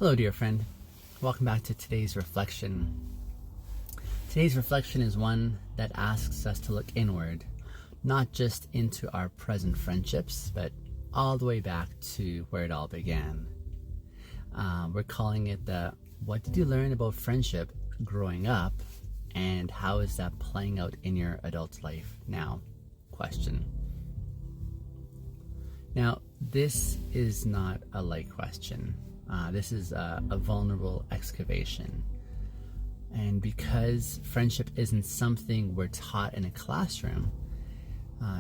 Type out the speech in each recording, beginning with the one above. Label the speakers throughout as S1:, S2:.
S1: Hello, dear friend. Welcome back to today's reflection. Today's reflection is one that asks us to look inward, not just into our present friendships, but all the way back to where it all began. We're calling it the "What did you learn about friendship growing up, and how is that playing out in your adult life now?" question. Now, this is not a light question. This is a vulnerable excavation. And because friendship isn't something we're taught in a classroom,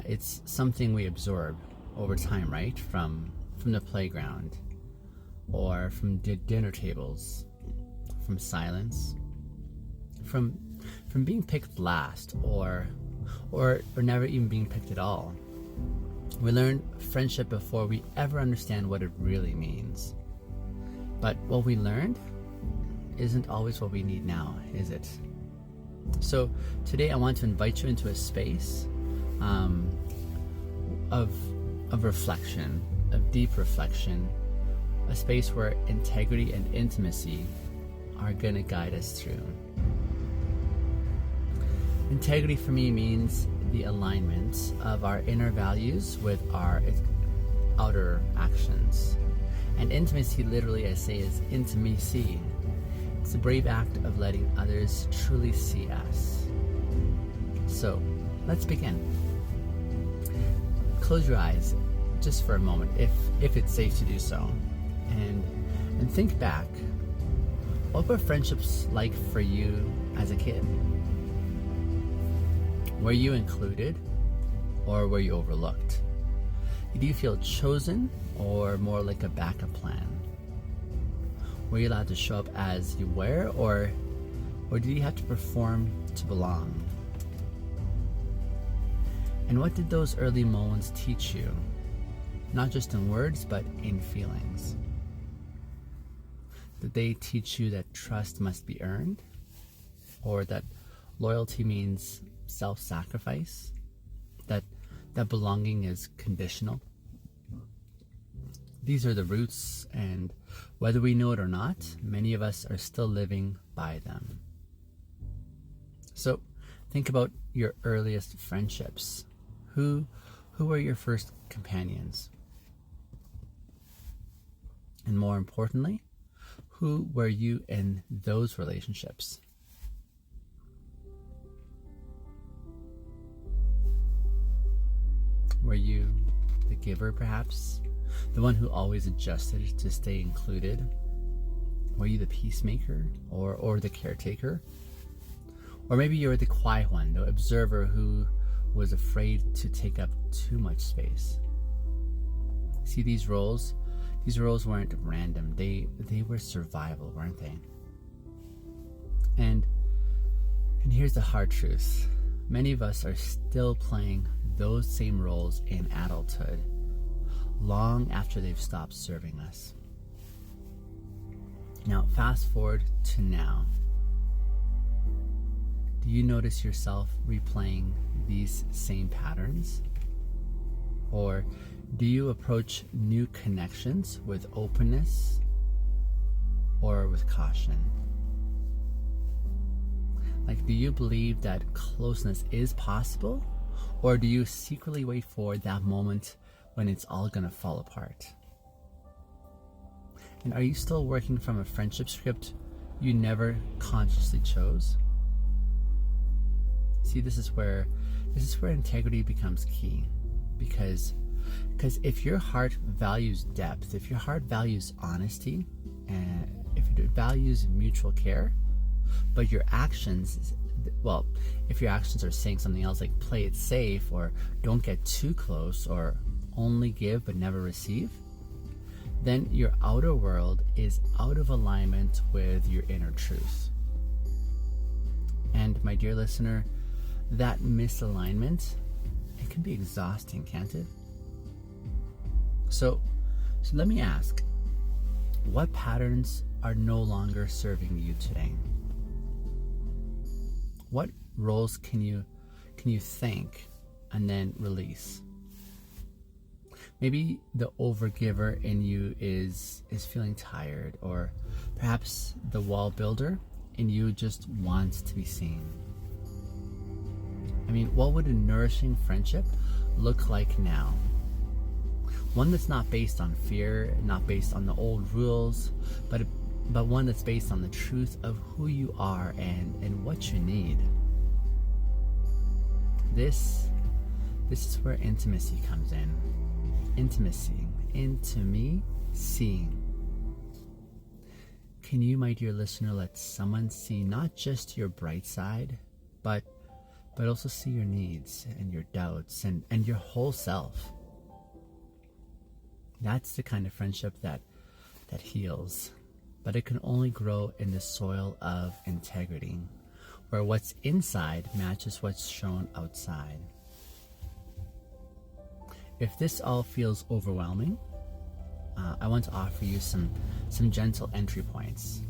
S1: it's something we absorb over time, right? From the playground, or from dinner tables, from silence, from being picked last, or never even being picked at all. We learn friendship before we ever understand what it really means. But what we learned isn't always what we need now, is it? So today I want to invite you into a space of reflection, of deep reflection, a space where integrity and intimacy are going to guide us through. Integrity for me means the alignment of our inner values with our outer actions. And intimacy, literally, I say, is intimacy. It's a brave act of letting others truly see us. So, let's begin. Close your eyes just for a moment, if it's safe to do so, and think back. What were friendships like for you as a kid? Were you included, or were you overlooked? Did you feel chosen, or more like a backup plan? Were you allowed to show up as you were, or did you have to perform to belong? And what did those early moments teach you? Not just in words, but in feelings. Did they teach you that trust must be earned, or that loyalty means self-sacrifice, that belonging is conditional? These are the roots, and whether we know it or not, many of us are still living by them. So think about your earliest friendships. Who were your first companions? And more importantly, who were you in those relationships? Were you the giver, perhaps? The one who always adjusted to stay included? Were you the peacemaker or the caretaker? Or maybe you were the quiet one, the observer who was afraid to take up too much space. See, these roles weren't random. They were survival, weren't they? And here's the hard truth. Many of us are still playing those same roles in adulthood, long after they've stopped serving us. Now, fast forward to now. Do you notice yourself replaying these same patterns? Or do you approach new connections with openness or with caution? Like, do you believe that closeness is possible? Or do you secretly wait for that moment when it's all gonna fall apart? And are you still working from a friendship script you never consciously chose? See, this is where integrity becomes key. Because if your heart values depth, if your heart values honesty, and if it values mutual care, but your actions, well, if your actions are saying something else like play it safe, or don't get too close, or only give but never receive, then your outer world is out of alignment with your inner truth. And my dear listener, that misalignment, it can be exhausting, can't it? So let me ask, what patterns are no longer serving you today? What roles can you think and then release? Maybe the overgiver in you is feeling tired, or perhaps the wall builder in you just wants to be seen. I mean, what would a nourishing friendship look like now? One that's not based on fear, not based on the old rules, but one that's based on the truth of who you are and what you need. This is where intimacy comes in. Intimacy. Into me, seeing. Can you, my dear listener, let someone see not just your bright side, but also see your needs and your doubts and your whole self? That's the kind of friendship that heals, but it can only grow in the soil of integrity, where what's inside matches what's shown outside. If this all feels overwhelming, I want to offer you some gentle entry points.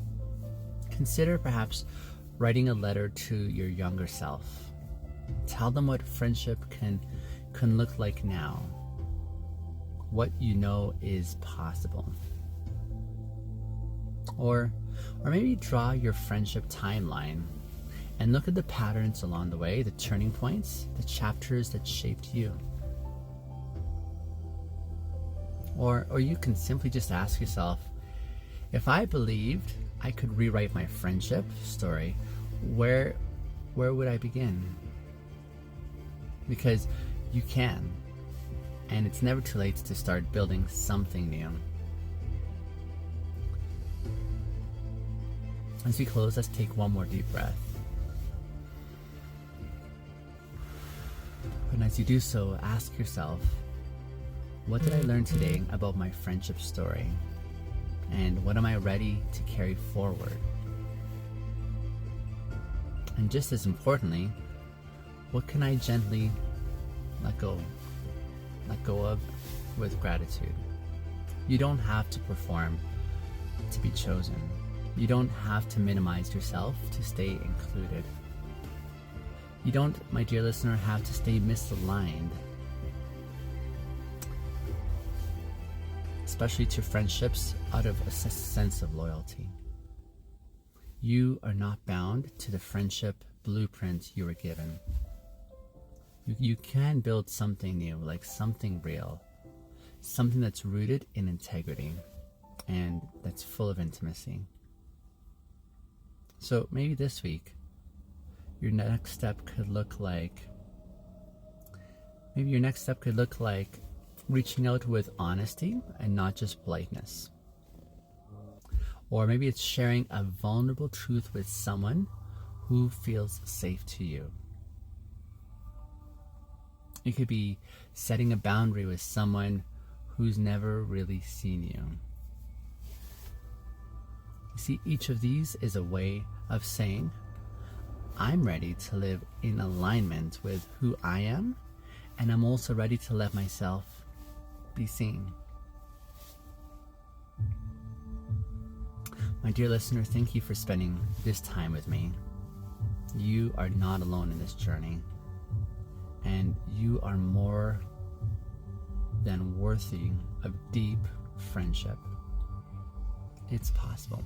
S1: Consider perhaps writing a letter to your younger self. Tell them what friendship can look like now, what you know is possible. Or maybe draw your friendship timeline and look at the patterns along the way, the turning points, the chapters that shaped you. Or you can simply just ask yourself, if I believed I could rewrite my friendship story, where would I begin? Because you can, and it's never too late to start building something new. As we close, let's take one more deep breath. And as you do so, ask yourself, what did I learn today about my friendship story? And what am I ready to carry forward? And just as importantly, what can I gently let go of with gratitude? You don't have to perform to be chosen. You don't have to minimize yourself to stay included. You don't, my dear listener, have to stay misaligned. Especially to friendships out of a sense of loyalty. You are not bound to the friendship blueprint you were given. You can build something new, like something real, something that's rooted in integrity and that's full of intimacy. So maybe this week, your next step could look like reaching out with honesty and not just politeness. Or maybe it's sharing a vulnerable truth with someone who feels safe to you. It could be setting a boundary with someone who's never really seen you. You see, each of these is a way of saying, I'm ready to live in alignment with who I am, and I'm also ready to let myself be seen. My dear listener, thank you for spending this time with me. You are not alone in this journey, and you are more than worthy of deep friendship. It's possible.